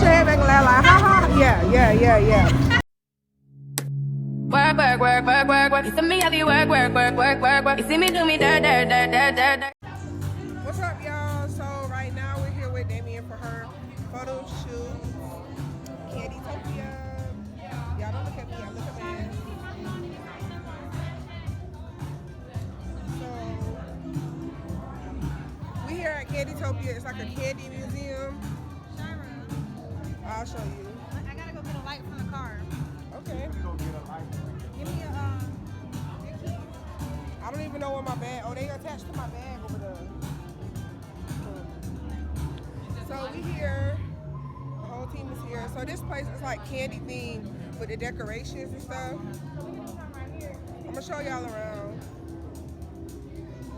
your head back and laugh like, ha ha. Yeah. Work, work, work, work, work, work. You see me have you work, work, work, work, work, work. You see me do me da da da da da da. What's up, y'all? So right now we're here with Damienne for her photo shoot. Candytopia. Y'all don't look at me, I look at man. So we here at Candytopia. It's like a candy museum. I'll show you. I gotta go get a light from the car. Okay. Give me a I don't even know where my bag. Oh, they attached to my bag over there. So we here. The whole team is here. So this place is like candy themed with the decorations and stuff. I'm gonna show y'all around.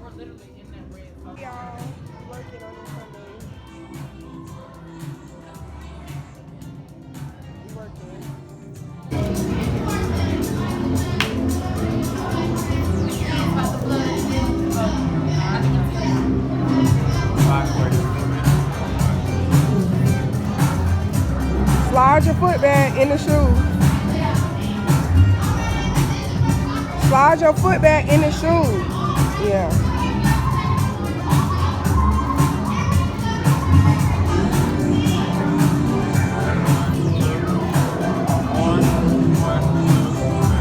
We're literally in that red. Y'all working on this Sunday. We working. Slide your foot back in the shoe. Slide your foot back in the shoe. Yeah.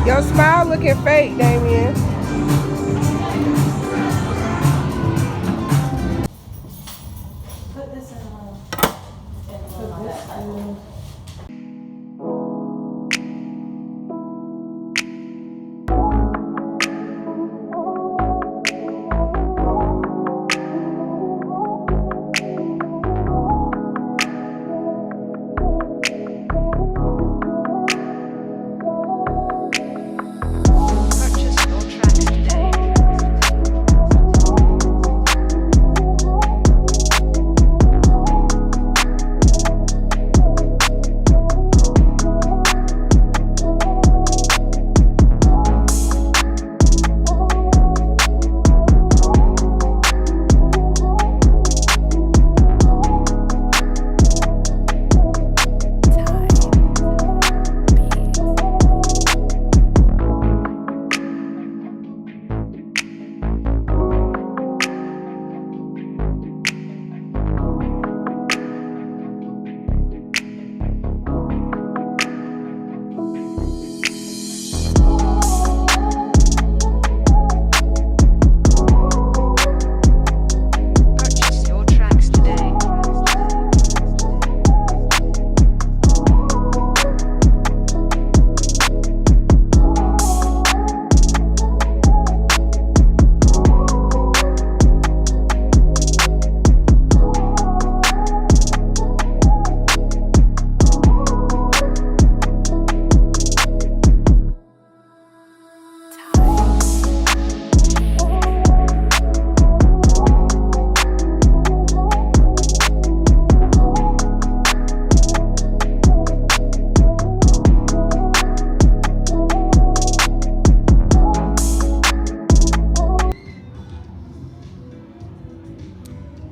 Your smile looking fake, Damienne. Put this in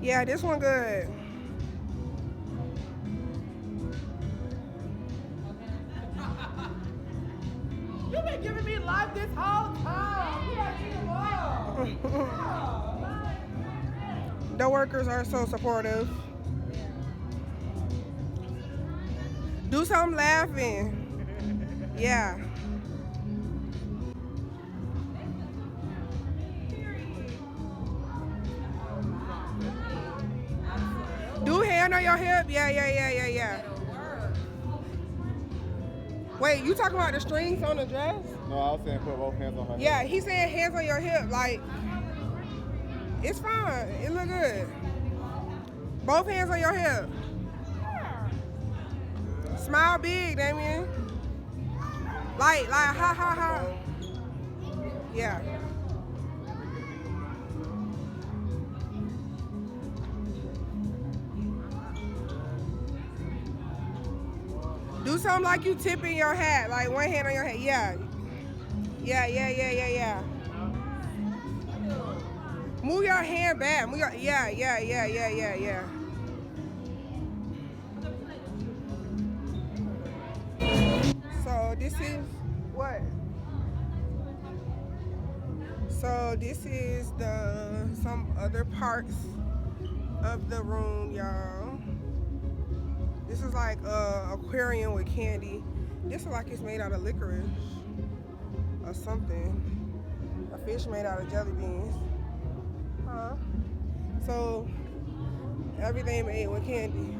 Yeah, this one good. You've been giving me life this whole time. You gotta get them all. The workers are so supportive. Do some laughing. Yeah. Do hand on your hip. Yeah. Wait, you talking about the strings on the dress? No, I was saying put both hands on her. Yeah, he's saying hands on your hip. Like, it's fine. It look good. Both hands on your hip. Smile big, Damienne. Like, ha. Yeah. Do something like you tipping your hat, like one hand on your head. Yeah. Move your hand back. Move your, yeah. This is what? So this is some other parts of the room, y'all. This is like a aquarium with candy. This is like it's made out of licorice or something. A fish made out of jelly beans. Huh? So everything made with candy.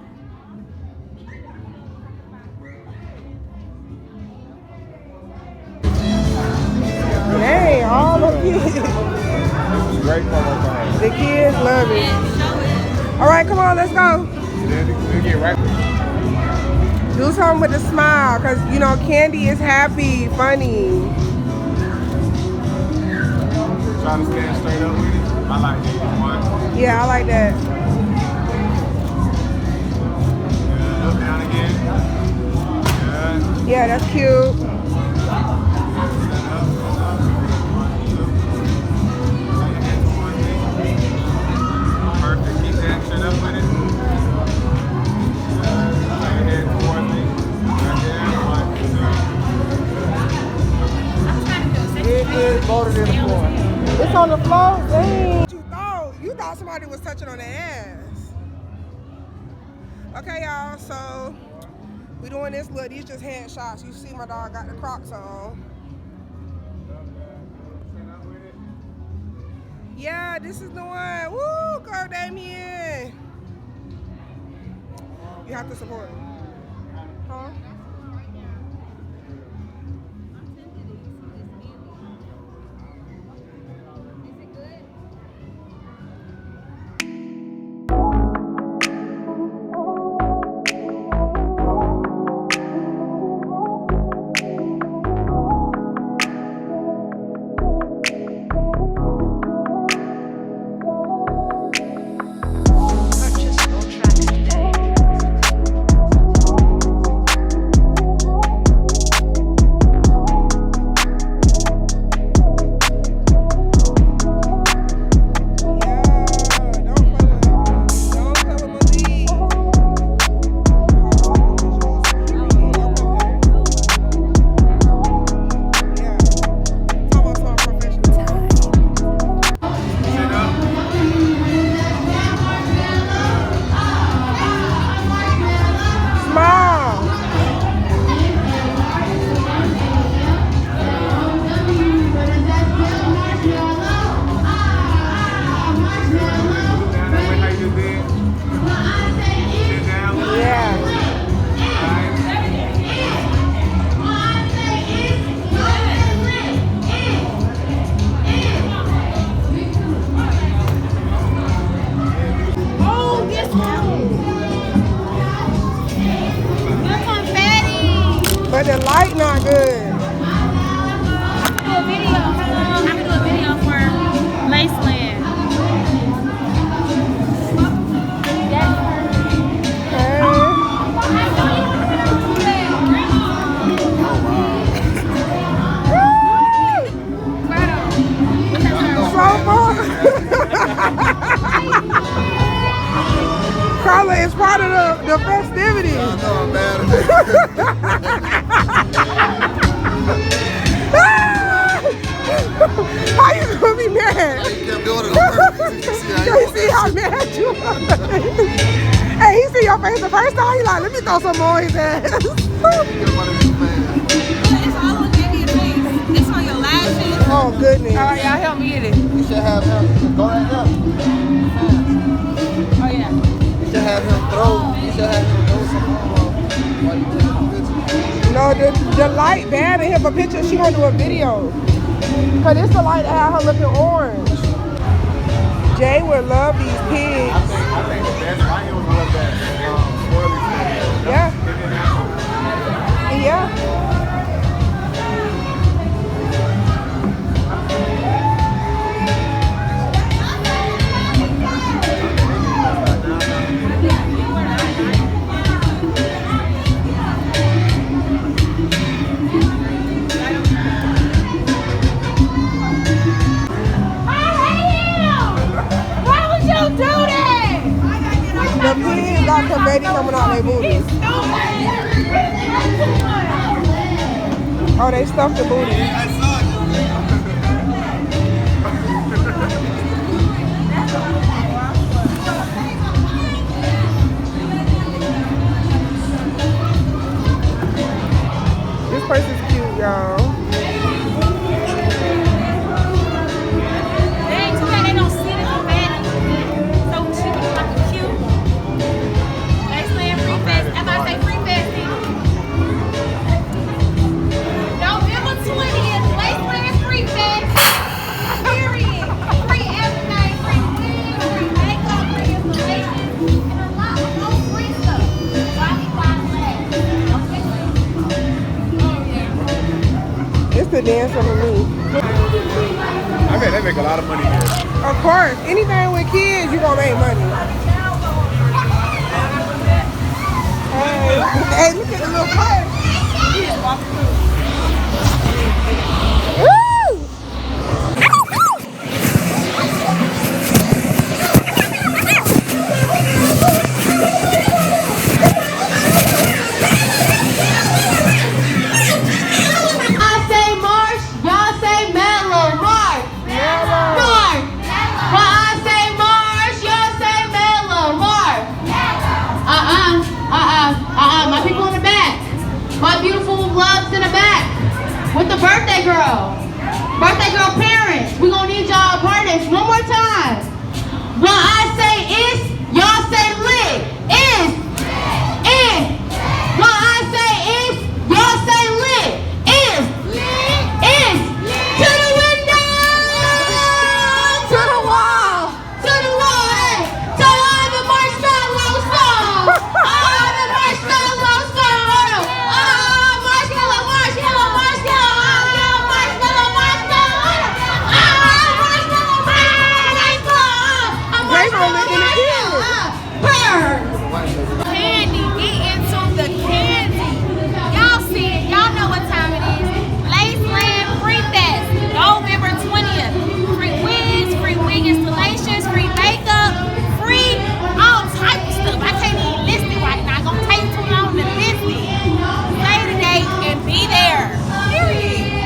Dang, all the kids. Great photo time. The kids love it. All right, come on, let's go. Then we get right. Do something with a smile, because, you know, candy is happy, funny. Trying to stand straight up with it. I like it. One. Yeah, I like that. Good. Look down again. Good. Yeah, that's cute. Perfect. Keep that straight up with it. It is bolted in the floor. It's on the floor. Dang. You thought somebody was touching on the ass. Okay, y'all. So we doing this. Look, these just headshots. You see, my dog got the Crocs on. Yeah, this is the one. Woo, go Damienne. You have to support. Huh? But the light not good. Do a video. I'm gonna do a video for Laceland. Carla is part of the festivities. I know I'm mad at How you gonna be mad? You kept doing it on purpose. You see how mad you are? Hey, he see your face the first time, he like, let me throw some more on his ass. It's all on Damienne's face. It's on your lashes. Oh, goodness. All right, y'all help me get it. You should have him go right up. Oh, yeah. You should have him throw some more while you take the picture. No, the light bad in here for pictures. She gonna do a video. Cause it's the light that had her looking orange. Jay would love these pigs. I think the best light was that swirly thing. Yeah. Yeah. The pigs got confetti coming out their booties. Oh, they stuffed the booty. I saw This place is cute, y'all. Dang, too bad they don't see it so bad. So cute, like a cute. Laceland Free Fest. As I say, Free Fest. November 20th, Laceland Free Fest. Period. Free everything, free wig, free makeup, free installation, and a lot of more free stuff. So I be buying flags. It's the dance of the week. I bet they make a lot of money here. Of course, anything with kids, you gonna make money. Hey, look at the little purse. Woo! I say march, y'all say mellow. March, march. When I say march, y'all say mellow. March. My people in the back. My beautiful loves in the back. With the birthday girl. Birthday girl parents. We gonna need y'all a part of this one more time. When I say is, y'all say lit. Is. When I say is, y'all say lit. Is. To the window. To the wall. To the wall. Hey. To all the marshmallows fall. All the marshmallows fall. Marshmallow. They gonna live in the hills. Candy, get into the candy. Y'all see it. Y'all know what time it is. Laceland Free Fest, November 20th. Free wigs, free wig installations, free makeup, free all type of stuff. I can't even list it right now. It's gonna take too long to list it. Say the date and be there. Period.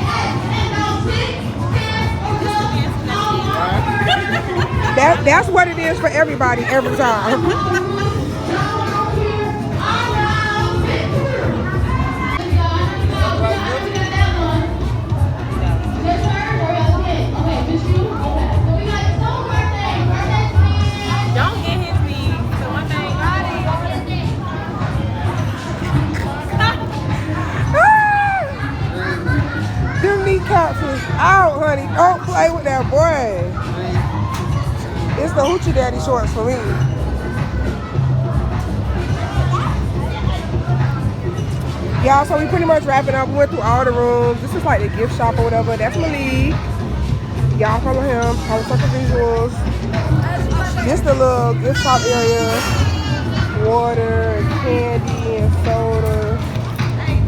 That's what it is for everybody every time. Don't get his knees. So one thing, Them kneecaps is out, honey. Don't play with that boy. It's the Hoochie Daddy shorts for me. Y'all, so we pretty much wrapping up. We went through all the rooms. This is like the gift shop or whatever. That's Malik. Y'all follow him. Follow Circle Visuals. This the little gift shop area. Water and candy and soda.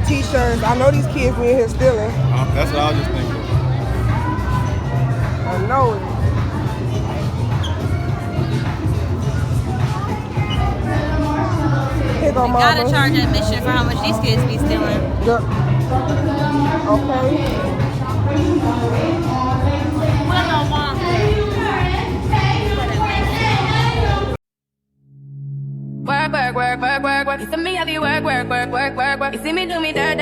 T-shirts. I know these kids be in here stealing. That's what I was just thinking. I know it. Here go mama. gotta charge admission for how much these kids be stealing. Okay. Work. You see me have you work. You see me do me dirt.